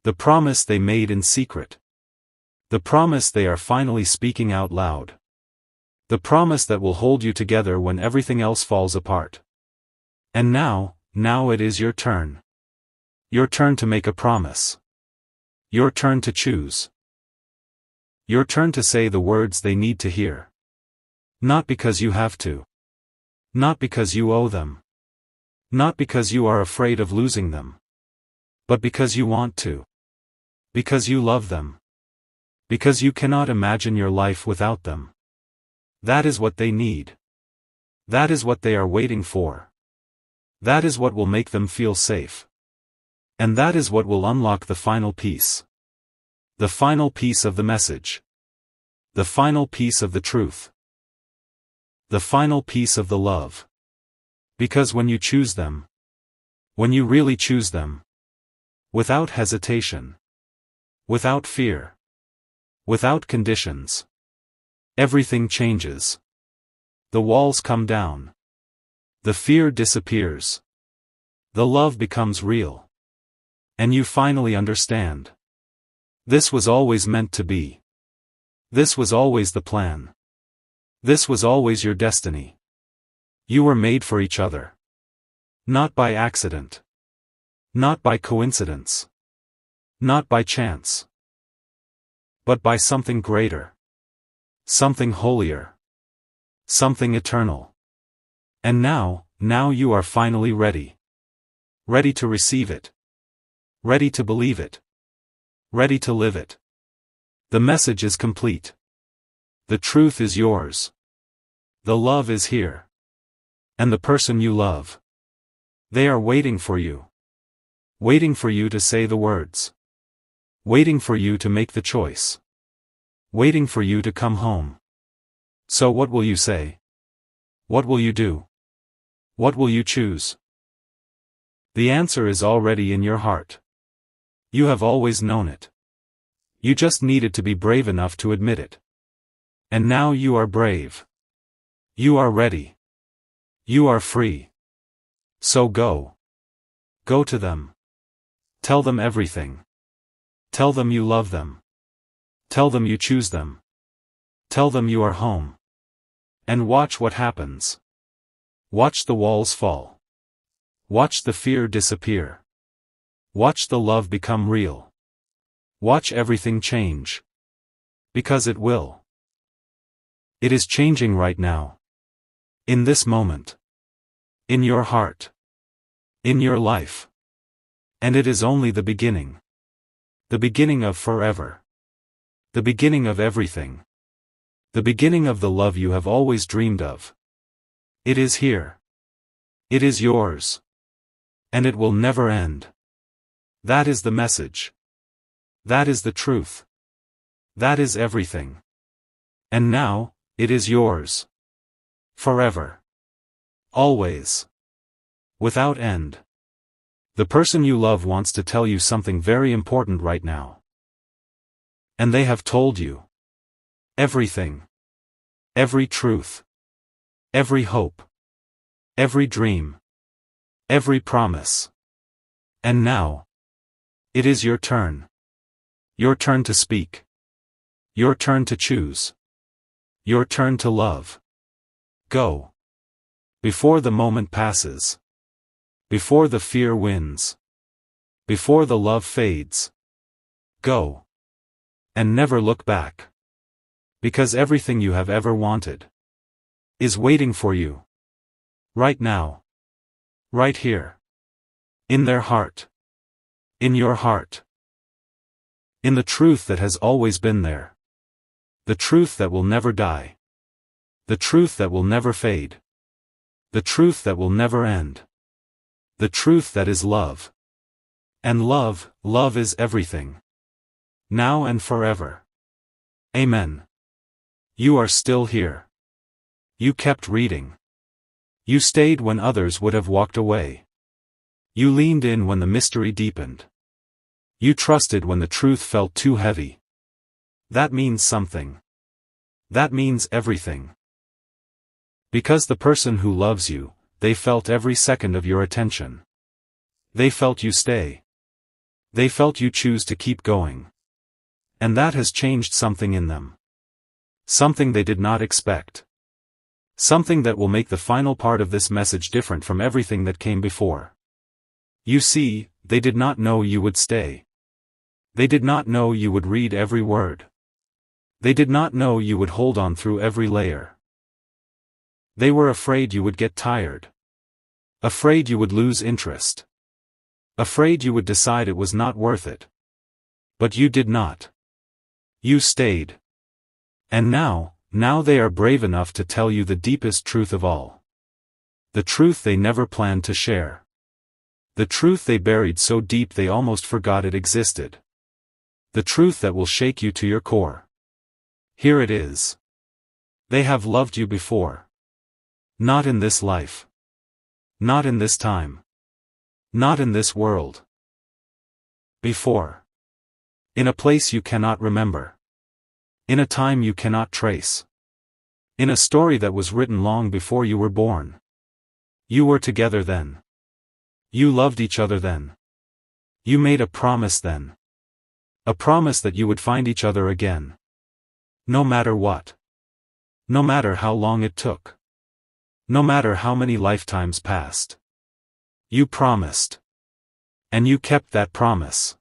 A: The promise they made in secret. The promise they are finally speaking out loud. The promise that will hold you together when everything else falls apart. And now it is your turn. Your turn to make a promise. Your turn to choose. Your turn to say the words they need to hear. Not because you have to. Not because you owe them. Not because you are afraid of losing them. But because you want to. Because you love them. Because you cannot imagine your life without them. That is what they need. That is what they are waiting for. That is what will make them feel safe. And that is what will unlock the final piece. The final piece of the message. The final piece of the truth. The final piece of the love. Because when you choose them, when you really choose them, without hesitation, without fear, without conditions, everything changes. The walls come down. The fear disappears. The love becomes real. And you finally understand. This was always meant to be. This was always the plan. This was always your destiny. You were made for each other. Not by accident. Not by coincidence. Not by chance. But by something greater. Something holier. Something eternal. And now you are finally ready. Ready to receive it. Ready to believe it. Ready to live it. The message is complete. The truth is yours. The love is here. And the person you love. They are waiting for you. Waiting for you to say the words. Waiting for you to make the choice. Waiting for you to come home. So what will you say? What will you do? What will you choose? The answer is already in your heart. You have always known it. You just needed to be brave enough to admit it. And now you are brave. You are ready. You are free. So go. Go to them. Tell them everything. Tell them you love them. Tell them you choose them. Tell them you are home. And watch what happens. Watch the walls fall. Watch the fear disappear. Watch the love become real. Watch everything change. Because it will. It is changing right now. In this moment. In your heart. In your life. And it is only the beginning. The beginning of forever. The beginning of everything. The beginning of the love you have always dreamed of. It is here. It is yours. And it will never end. That is the message. That is the truth. That is everything. And now, it is yours. Forever. Always. Without end. The person you love wants to tell you something very important right now. And they have told you. Everything. Every truth. Every hope. Every dream. Every promise. And now. It is your turn. Your turn to speak. Your turn to choose. Your turn to love. Go. Before the moment passes. Before the fear wins. Before the love fades. Go. And never look back. Because everything you have ever wanted is waiting for you. Right now. Right here. In their heart. In your heart. In the truth that has always been there. The truth that will never die. The truth that will never fade. The truth that will never end. The truth that is love. And love is everything. Now and forever. Amen. You are still here. You kept reading. You stayed when others would have walked away. You leaned in when the mystery deepened. You trusted when the truth felt too heavy. That means something. That means everything. Because the person who loves you, they felt every second of your attention. They felt you stay. They felt you choose to keep going. And that has changed something in them. Something they did not expect. Something that will make the final part of this message different from everything that came before. You see, they did not know you would stay. They did not know you would read every word. They did not know you would hold on through every layer. They were afraid you would get tired. Afraid you would lose interest. Afraid you would decide it was not worth it. But you did not. You stayed. And now they are brave enough to tell you the deepest truth of all. The truth they never planned to share. The truth they buried so deep they almost forgot it existed. The truth that will shake you to your core. Here it is. They have loved you before. Not in this life. Not in this time. Not in this world. Before. In a place you cannot remember. In a time you cannot trace. In a story that was written long before you were born. You were together then. You loved each other then. You made a promise then. A promise that you would find each other again. No matter what. No matter how long it took. No matter how many lifetimes passed. You promised. And you kept that promise.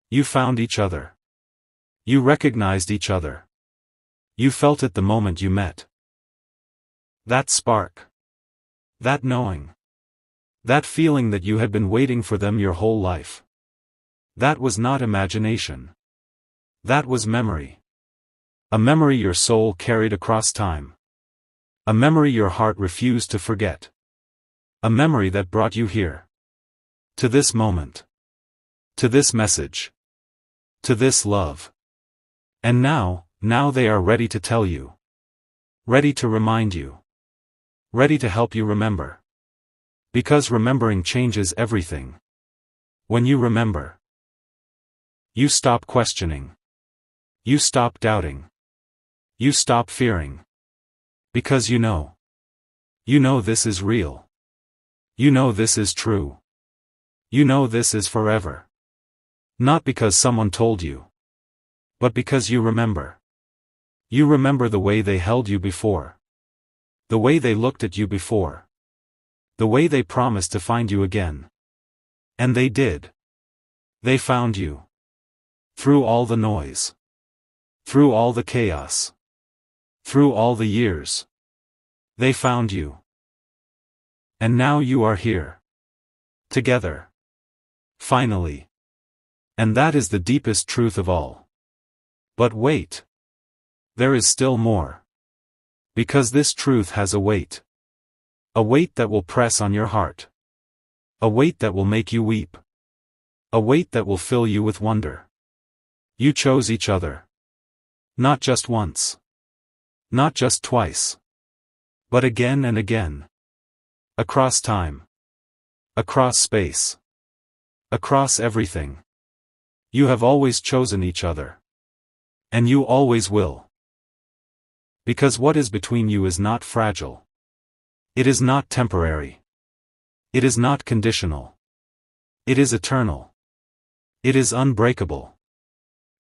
A: You found each other. You recognized each other. You felt it the moment you met. That spark. That knowing. That feeling that you had been waiting for them your whole life. That was not imagination. That was memory. A memory your soul carried across time. A memory your heart refused to forget. A memory that brought you here. To this moment. To this message. To this love. And now they are ready to tell you. Ready to remind you. Ready to help you remember. Because remembering changes everything. When you remember, you stop questioning. You stop doubting. You stop fearing. Because you know. You know this is real. You know this is true. You know this is forever. Not because someone told you. But because you remember. You remember the way they held you before. The way they looked at you before. The way they promised to find you again. And they did. They found you. Through all the noise. Through all the chaos. Through all the years. They found you. And now you are here. Together. Finally. And that is the deepest truth of all. But wait. There is still more. Because this truth has a weight. A weight that will press on your heart. A weight that will make you weep. A weight that will fill you with wonder. You chose each other. Not just once. Not just twice. But again and again. Across time. Across space. Across everything. You have always chosen each other. And you always will. Because what is between you is not fragile. It is not temporary. It is not conditional. It is eternal. It is unbreakable.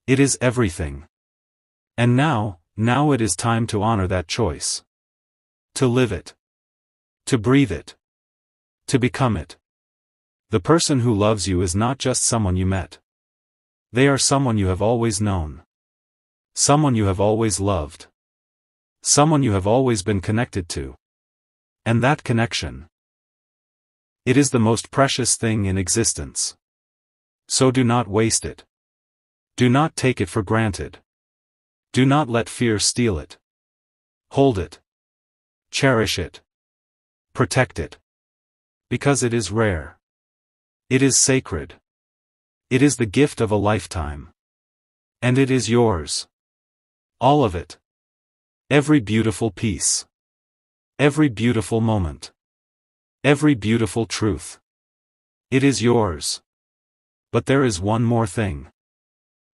A: It is everything. And now it is time to honor that choice. To live it. To breathe it. To become it. The person who loves you is not just someone you met. They are someone you have always known. Someone you have always loved. Someone you have always been connected to. And that connection. It is the most precious thing in existence. So do not waste it. Do not take it for granted. Do not let fear steal it. Hold it. Cherish it. Protect it. Because it is rare. It is sacred. It is the gift of a lifetime. And it is yours. All of it. Every beautiful piece. Every beautiful moment. Every beautiful truth. It is yours. But there is one more thing.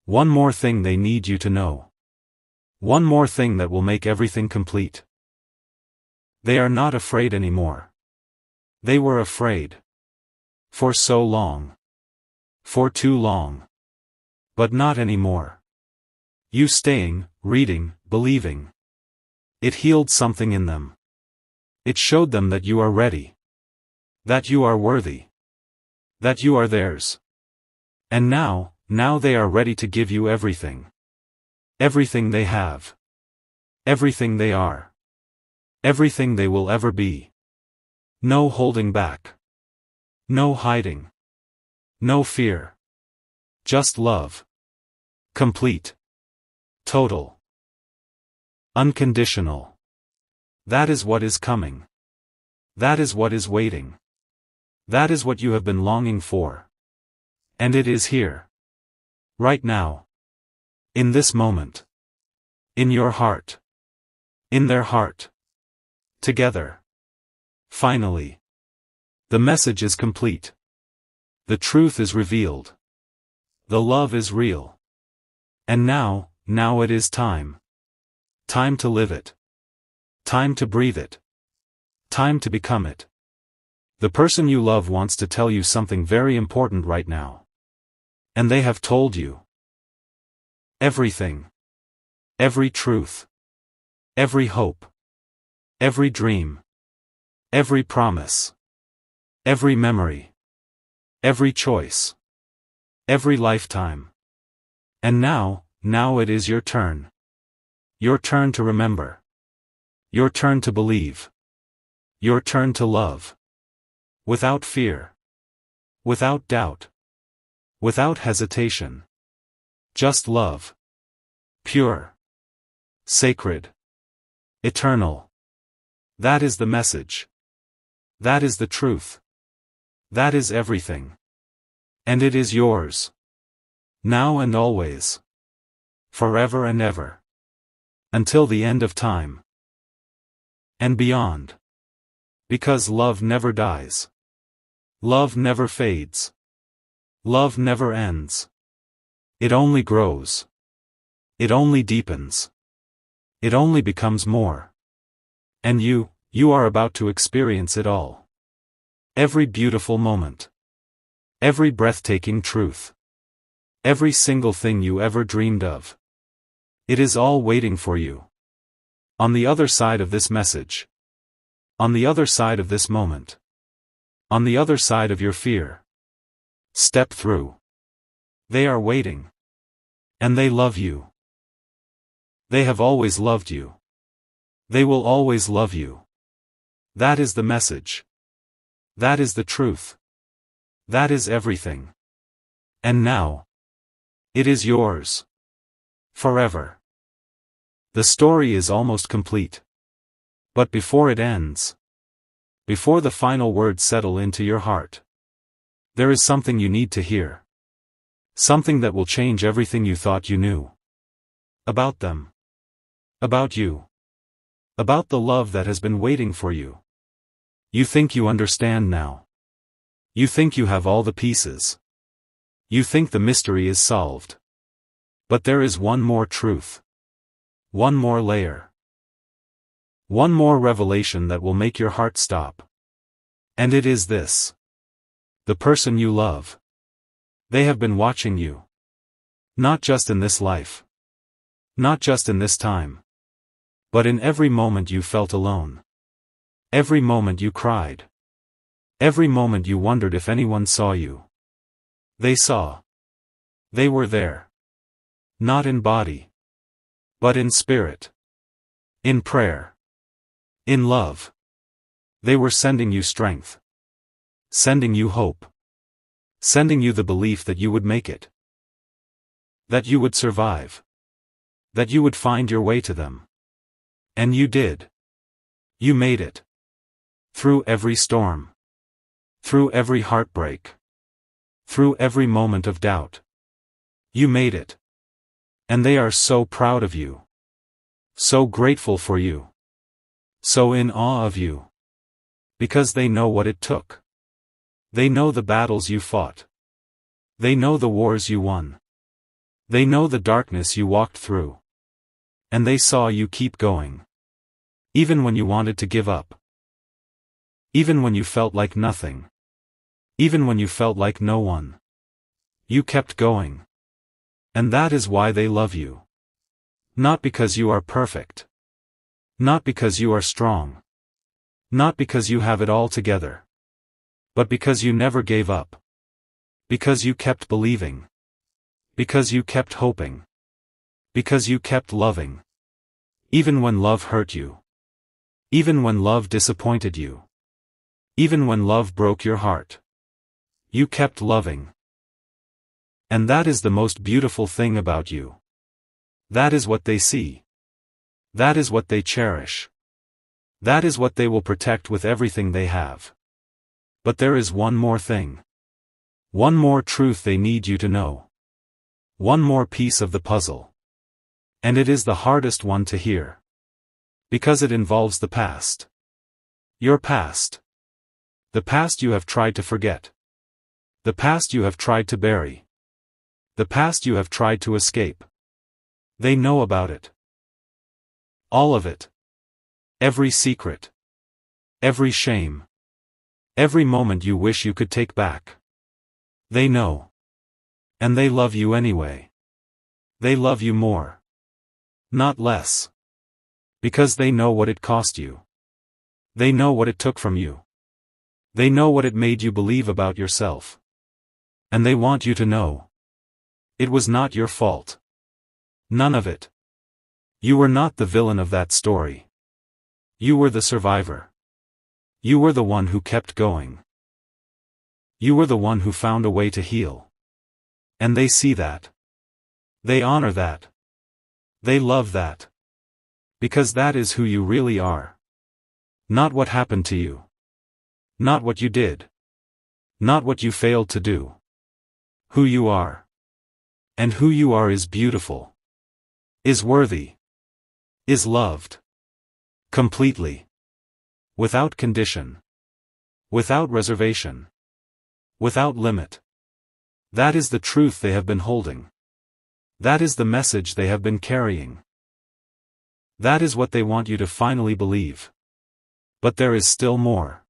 A: One more thing they need you to know. One more thing that will make everything complete. They are not afraid anymore. They were afraid. For so long. For too long. But not anymore. You staying, reading, believing. It healed something in them. It showed them that you are ready. That you are worthy. That you are theirs. And now they are ready to give you everything. Everything they have. Everything they are. Everything they will ever be. No holding back. No hiding. No fear. Just love. Complete. Total. Unconditional. That is what is coming. That is what is waiting. That is what you have been longing for. And it is here. Right now. In this moment. In your heart. In their heart. Together. Finally. The message is complete. The truth is revealed. The love is real. And now it is time. Time to live it. Time to breathe it. Time to become it. The person you love wants to tell you something very important right now. And they have told you. Everything. Every truth. Every hope. Every dream. Every promise. Every memory. Every choice. Every lifetime. And now it is your turn. Your turn to remember. Your turn to believe. Your turn to love. Without fear. Without doubt. Without hesitation. Just love. Pure. Sacred. Eternal. That is the message. That is the truth. That is everything. And it is yours. Now and always. Forever and ever. Until the end of time. And beyond. Because love never dies. Love never fades. Love never ends. It only grows. It only deepens. It only becomes more. And you are about to experience it all. Every beautiful moment. Every breathtaking truth. Every single thing you ever dreamed of. It is all waiting for you. On the other side of this message. On the other side of this moment. On the other side of your fear. Step through. They are waiting. And they love you. They have always loved you. They will always love you. That is the message. That is the truth. That is everything. And now. It is yours. Forever. The story is almost complete. But before it ends, before the final words settle into your heart, there is something you need to hear. Something that will change everything you thought you knew. About them. About you. About the love that has been waiting for you. You think you understand now. You think you have all the pieces. You think the mystery is solved. But there is one more truth. One more layer. One more revelation that will make your heart stop. And it is this. The person you love. They have been watching you. Not just in this life. Not just in this time. But in every moment you felt alone. Every moment you cried. Every moment you wondered if anyone saw you. They saw. They were there. Not in body. But in spirit. In prayer. In love. They were sending you strength. Sending you hope. Sending you the belief that you would make it. That you would survive. That you would find your way to them. And you did. You made it. Through every storm. Through every heartbreak. Through every moment of doubt. You made it. And they are so proud of you. So grateful for you. So in awe of you. Because they know what it took. They know the battles you fought. They know the wars you won. They know the darkness you walked through. And they saw you keep going. Even when you wanted to give up. Even when you felt like nothing. Even when you felt like no one. You kept going. And that is why they love you. Not because you are perfect. Not because you are strong. Not because you have it all together. But because you never gave up. Because you kept believing. Because you kept hoping. Because you kept loving. Even when love hurt you. Even when love disappointed you. Even when love broke your heart. You kept loving. And that is the most beautiful thing about you. That is what they see. That is what they cherish. That is what they will protect with everything they have. But there is one more thing. One more truth they need you to know. One more piece of the puzzle. And it is the hardest one to hear. Because it involves the past. Your past. The past you have tried to forget. The past you have tried to bury. The past you have tried to escape. They know about it. All of it. Every secret. Every shame. Every moment you wish you could take back. They know. And they love you anyway. They love you more. Not less. Because they know what it cost you. They know what it took from you. They know what it made you believe about yourself. And they want you to know. It was not your fault. None of it. You were not the villain of that story. You were the survivor. You were the one who kept going. You were the one who found a way to heal. And they see that. They honor that. They love that. Because that is who you really are. Not what happened to you. Not what you did. Not what you failed to do. Who you are. And who you are is beautiful. Is worthy. Is loved. Completely. Without condition. Without reservation. Without limit. That is the truth they have been holding. That is the message they have been carrying. That is what they want you to finally believe. But there is still more.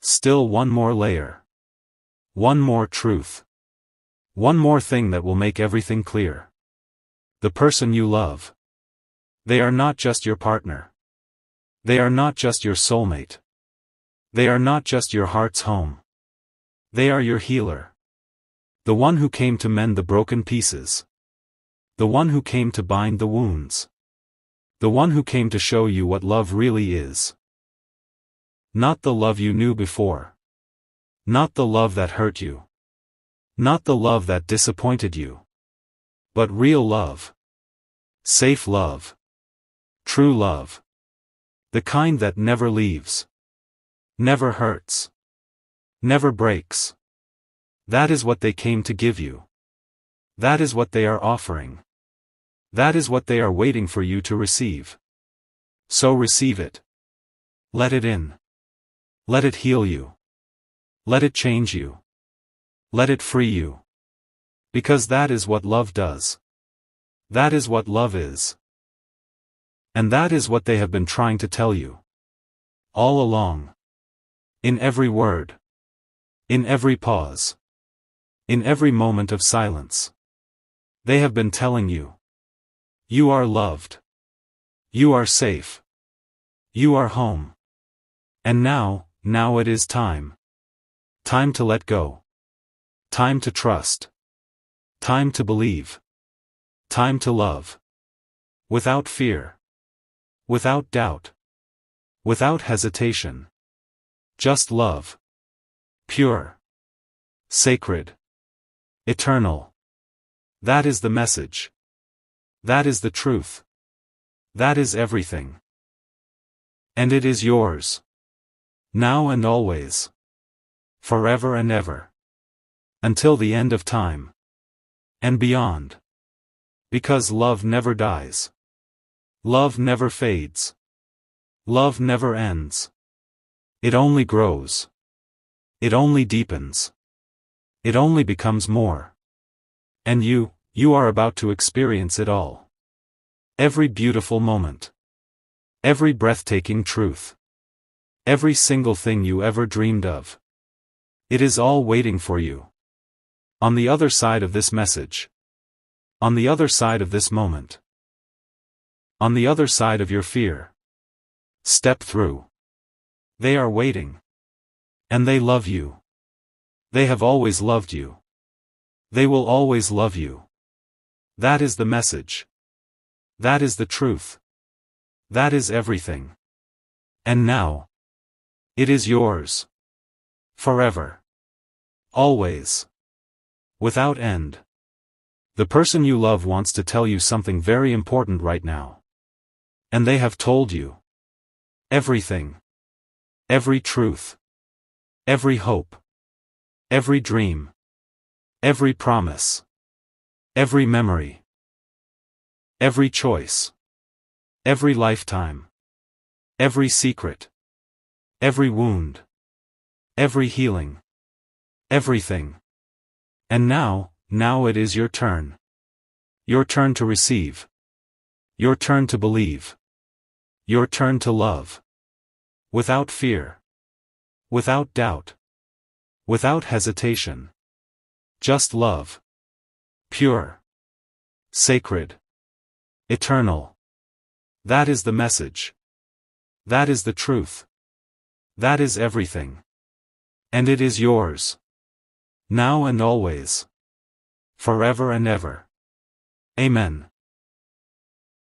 A: Still one more layer. One more truth. One more thing that will make everything clear. The person you love. They are not just your partner. They are not just your soulmate. They are not just your heart's home. They are your healer. The one who came to mend the broken pieces. The one who came to bind the wounds. The one who came to show you what love really is. Not the love you knew before. Not the love that hurt you. Not the love that disappointed you. But real love. Safe love. True love. The kind that never leaves. Never hurts. Never breaks. That is what they came to give you. That is what they are offering. That is what they are waiting for you to receive. So receive it. Let it in. Let it heal you. Let it change you. Let it free you. Because that is what love does. That is what love is. And that is what they have been trying to tell you. All along. In every word. In every pause. In every moment of silence. They have been telling you. You are loved. You are safe. You are home. And now it is time. Time to let go. Time to trust. Time to believe. Time to love. Without fear. Without doubt. Without hesitation. Just love. Pure. Sacred. Eternal. That is the message. That is the truth. That is everything. And it is yours. Now and always. Forever and ever. Until the end of time. And beyond. Because love never dies. Love never fades. Love never ends. It only grows. It only deepens. It only becomes more. And you are about to experience it all. Every beautiful moment. Every breathtaking truth. Every single thing you ever dreamed of. It is all waiting for you. On the other side of this message. On the other side of this moment. On the other side of your fear. Step through. They are waiting. And they love you. They have always loved you. They will always love you. That is the message. That is the truth. That is everything. And now. It is yours. Forever. Always. Without end. The person you love wants to tell you something very important right now. And they have told you. Everything. Every truth. Every hope. Every dream. Every promise. Every memory. Every choice. Every lifetime. Every secret. Every wound. Every healing. Everything. And now it is your turn. Your turn to receive. Your turn to believe. Your turn to love. Without fear. Without doubt. Without hesitation. Just love. Pure. Sacred. Eternal. That is the message. That is the truth. That is everything. And it is yours. Now and always. Forever and ever. Amen.